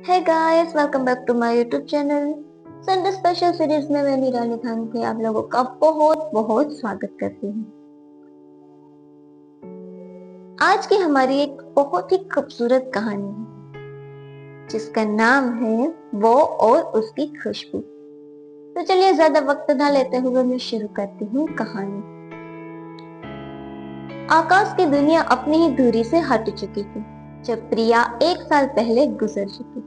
Hey guys, welcome back to my YouTube channel. Sunday special series में मैं निराली खान के आप लोगों का बहुत बहुत स्वागत करती हूँ। आज की हमारी एक बहुत ही खूबसूरत कहानी है जिसका नाम है वो और उसकी खुशबू। तो चलिए ज्यादा वक्त ना लेते हुए मैं शुरू करती हूँ कहानी। आकाश की दुनिया अपनी ही दूरी से हट चुकी थी जब प्रिया 1 साल पहले गुजर चुकी।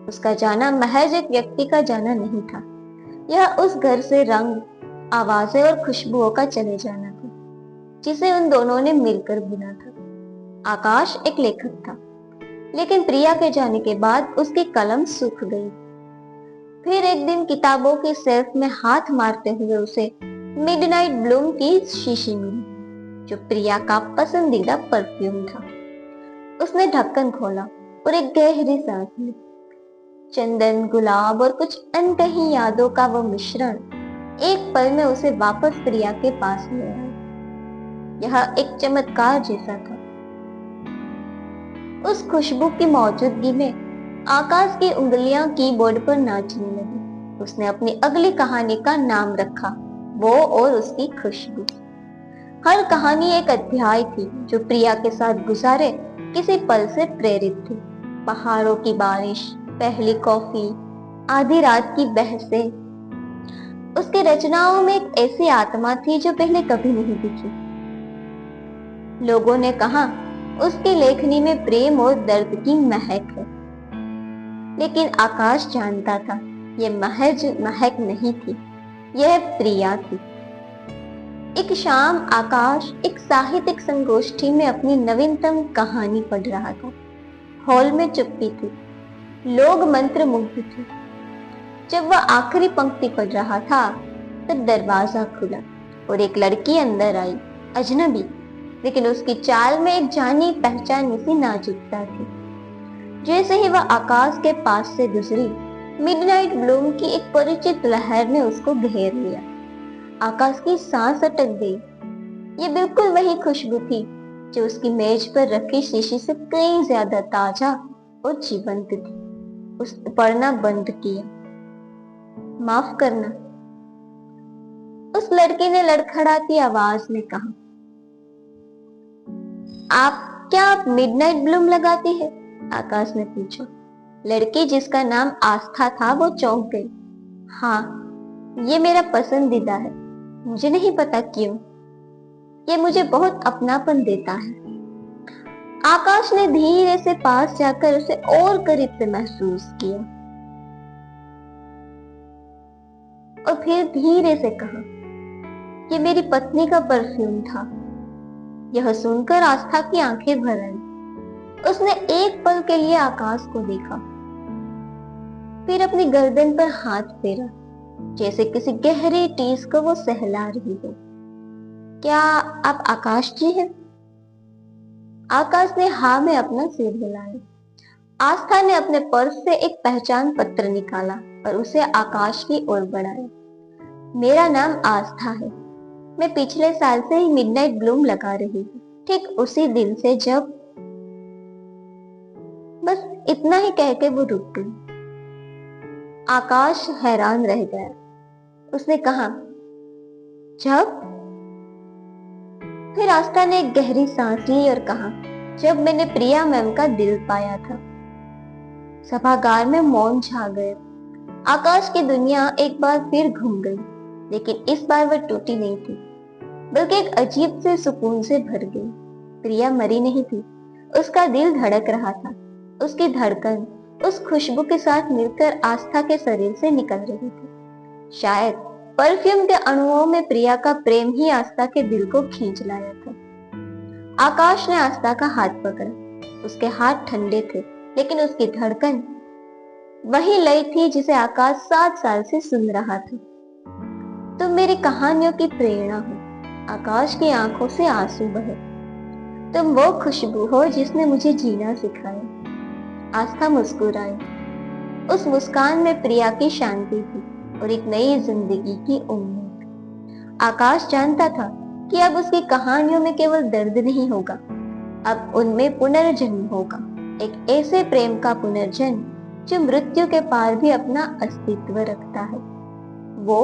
उसका जाना महज एक व्यक्ति का जाना नहीं था, यह उस घर से रंग, आवाजें और खुशबुओं का चले जाना था जिसे उन दोनों ने मिलकर बुना था। आकाश एक लेखक था, लेकिन प्रिया के जाने के बाद उसकी कलम सूख गई। फिर एक दिन किताबों की शेल्फ में हाथ मारते हुए उसे मिडनाइट ब्लूम की शीशी मिली, जो प्रिया का पसंदीदा परफ्यूम था। उसने ढक्कन खोला और एक गहरी सांस ली। चंदन, गुलाब और कुछ अनकही यादों का वो मिश्रण एक पल में उसे वापस प्रिया के पास ले आया। यह एक चमत्कार जैसा था। उस खुशबू की मौजूदगी में आकाश की उंगलियां कीबोर्ड पर नाचने लगी। उसने अपनी अगली कहानी का नाम रखा, वो और उसकी खुशबू। हर कहानी एक अध्याय थी जो प्रिया के साथ गुजारे किसी पल से प्रेरित थी। पहाड़ों की बारिश, पहली कॉफी, आधी रात की बहसें। उसकी रचनाओं में एक ऐसी आत्मा थी जो पहले कभी नहीं दिखी। लोगों ने कहा उसकी लेखनी में प्रेम और दर्द की महक है, लेकिन आकाश जानता था यह महज महक नहीं थी, यह प्रिया थी। एक शाम आकाश एक साहित्यिक संगोष्ठी में अपनी नवीनतम कहानी पढ़ रहा था। हॉल में चुप्पी थी, लोग मंत्रमुग्ध थे। जब वह आखिरी पंक्ति पढ़ रहा था तब दरवाजा खुला और एक लड़की अंदर आई, अजनबी, लेकिन उसकी चाल में एक जानी पहचानी सी नाजुकता थी। जैसे ही वह आकाश के पास से गुजरी, मिडनाइट ब्लूम की एक परिचित लहर ने उसको घेर लिया। आकाश की सांस अटक गई। ये बिल्कुल वही खुशबू थी जो उसकी मेज पर रखी शीशी से कहीं ज्यादा ताजा और जीवंत थी। उसने पढ़ना बंद किया। माफ करना, उस लड़की ने लड़खड़ाती आवाज में कहा। आप मिडनाइट ब्लूम लगाती है? आकाश ने पूछा। लड़की, जिसका नाम आस्था था, वो चौंक गई। हाँ, ये मेरा पसंदीदा है। मुझे नहीं पता क्यों, ये मुझे बहुत अपनापन देता है। आकाश ने धीरे से पास जाकर उसे और करीब से महसूस किया और फिर धीरे से कहा, ये मेरी पत्नी का परफ्यूम था। यह सुनकर आस्था की आंखें भर आई। उसने एक पल के लिए आकाश को देखा, फिर अपनी गर्दन पर हाथ फेरा, जैसे किसी गहरे टीस को वो सहला रही हो। क्या आप आकाश जी हैं? आकाश ने हाँ में अपना सिर हिलाया। आस्था ने अपने पर्स से एक पहचान पत्र निकाला और उसे आकाश की ओर बढ़ाया। मेरा नाम आस्था है। मैं पिछले साल से ही मिडनाइट ब्लूम लगा रही हूँ, ठीक उसी दिन से जब। बस इतना ही कह के वो रुक गई। आकाश हैरान रह गया। उसने कहा, जब? फिर आस्था ने एक गहरी सांस ली और कहा, जब मैंने प्रिया मैम का दिल पाया था। सभागार में मौन छा गया। आकाश की दुनिया एक बार फिर घूम गई, लेकिन इस बार वह टूटी नहीं थी, बल्कि एक अजीब से सुकून से भर गई। प्रिया मरी नहीं थी, उसका दिल धड़क रहा था। उसकी धड़कन उस खुशबू के साथ मिलकर आस्था के शरीर से निकल रही थी। शायद परफ्यूम के अणुओं में प्रिया का प्रेम ही आस्था के दिल को खींच लाया था। आकाश ने आस्था का हाथ पकड़ा। उसके हाथ ठंडे थे, लेकिन उसकी धड़कन वही लय थी जिसे आकाश 7 साल से सुन रहा था। तुम मेरी कहानियों की प्रेरणा हो। आकाश की आंखों से आंसू बहे। तुम वो खुशबू हो जिसने मुझे जीना सिखाया। आस्था मुस्कुराई। उस मुस्कान में प्रिया की शांति थी और एक नई जिंदगी की उम्मीद। आकाश जानता था कि अब उसकी कहानियों में केवल दर्द नहीं होगा, अब उनमें पुनर्जन्म होगा। एक ऐसे प्रेम का पुनर्जन्म जो मृत्यु के पार भी अपना अस्तित्व रखता है। वो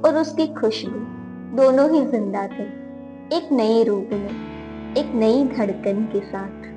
और उसकी खुशबू दोनों ही जिंदा थे, एक नई रूप में, एक नई धड़कन के साथ।